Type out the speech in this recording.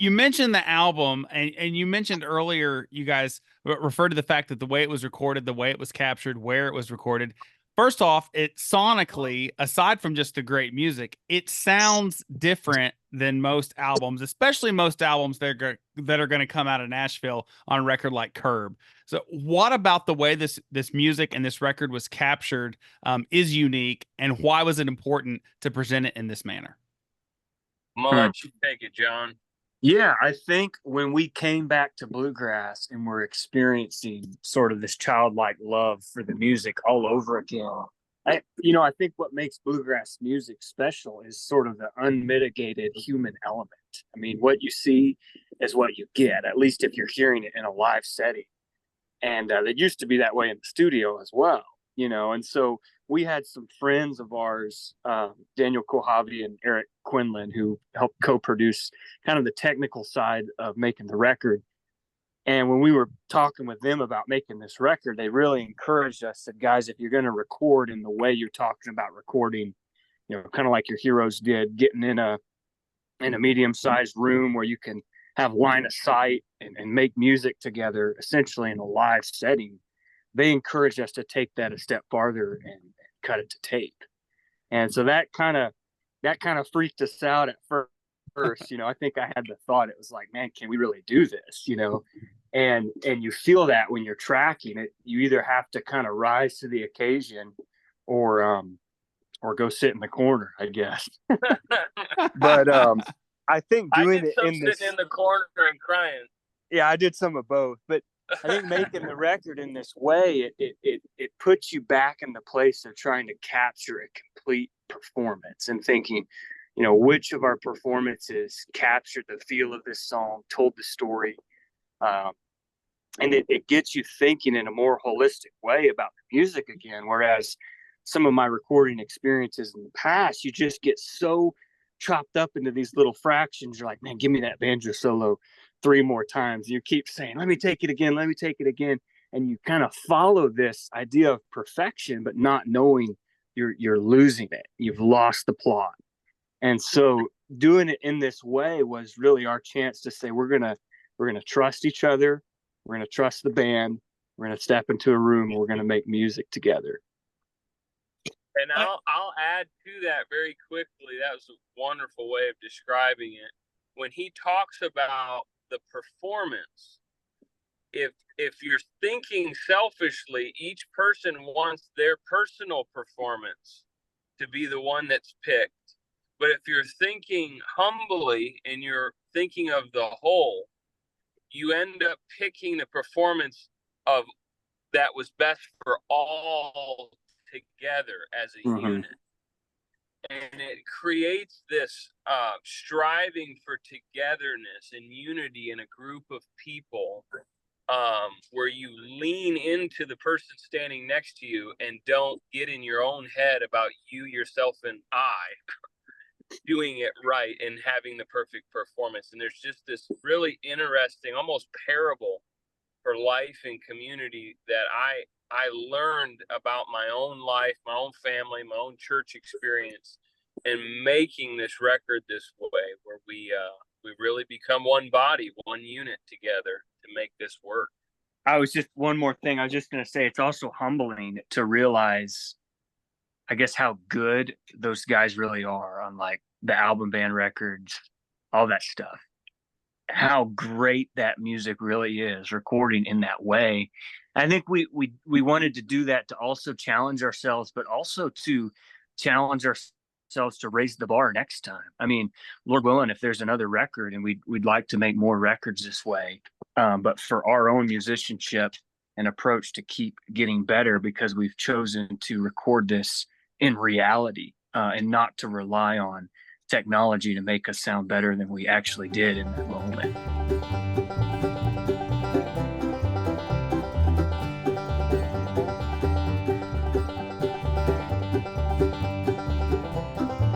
You mentioned the album, and you mentioned earlier, you guys referred to the fact that the way it was recorded, the way it was captured, where it was recorded. First off, it sonically, aside from just the great music, it sounds different than most albums, especially most albums that are going to come out of Nashville on a record like Curb. So, what about the way this music and this record was captured is unique, and why was it important to present it in this manner? I'm gonna let you take it, John. Yeah, I think when we came back to bluegrass and we're experiencing sort of this childlike love for the music all over again, I think what makes bluegrass music special is sort of the unmitigated human element. I mean, what you see is what you get, at least if you're hearing it in a live setting. And it used to be that way in the studio as well, and so we had some friends of ours, Daniel Kohavi and Eric Quinlan, who helped co-produce kind of the technical side of making the record. And when we were talking with them about making this record, they really encouraged us, said, guys, if you're going to record in the way you're talking about recording, kind of like your heroes did, getting in a medium-sized room where you can have line of sight and make music together, essentially in a live setting, they encouraged us to take that a step farther and cut it to tape. And so that kind of freaked us out at first. I think I had the thought, it was like, man, can we really do this? And you feel that when you're tracking it, you either have to kind of rise to the occasion or go sit in the corner, I guess. But I think doing it in this, sitting in the corner and crying. Yeah, I did some of both, but I think making the record in this way, it puts you back in the place of trying to capture a complete performance and thinking, which of our performances captured the feel of this song, told the story, and it gets you thinking in a more holistic way about the music again. Whereas some of my recording experiences in the past, you just get so chopped up into these little fractions. You're like, man, give me that banjo solo 3 more times. You keep saying, let me take it again. And you kind of follow this idea of perfection, but not knowing you're losing it. You've lost the plot. And so doing it in this way was really our chance to say, we're going to trust each other. We're going to trust the band. We're going to step into a room. And we're going to make music together. And I'll add to that very quickly. That was a wonderful way of describing it. When he talks about the performance, if you're thinking selfishly, each person wants their personal performance to be the one that's picked. But if you're thinking humbly and you're thinking of the whole, you end up picking the performance of that was best for all together as a unit. And it creates this striving for togetherness and unity in a group of people, where you lean into the person standing next to you and don't get in your own head about you, yourself, and I doing it right and having the perfect performance. And there's just this really interesting, almost parable for life and community that I learned about my own life, my own family, my own church experience, and making this record this way, where we really become one body, one unit together to make this work. One more thing. I was just going to say, it's also humbling to realize, I guess, how good those guys really are on like the album band records, all that stuff. How great that music really is recording in that way. I think we wanted to do that to also challenge ourselves, but also to challenge ourselves to raise the bar next time. I mean, Lord willing, if there's another record, and we'd like to make more records this way, but for our own musicianship and approach to keep getting better, because we've chosen to record this in reality, and not to rely on technology to make us sound better than we actually did in that moment.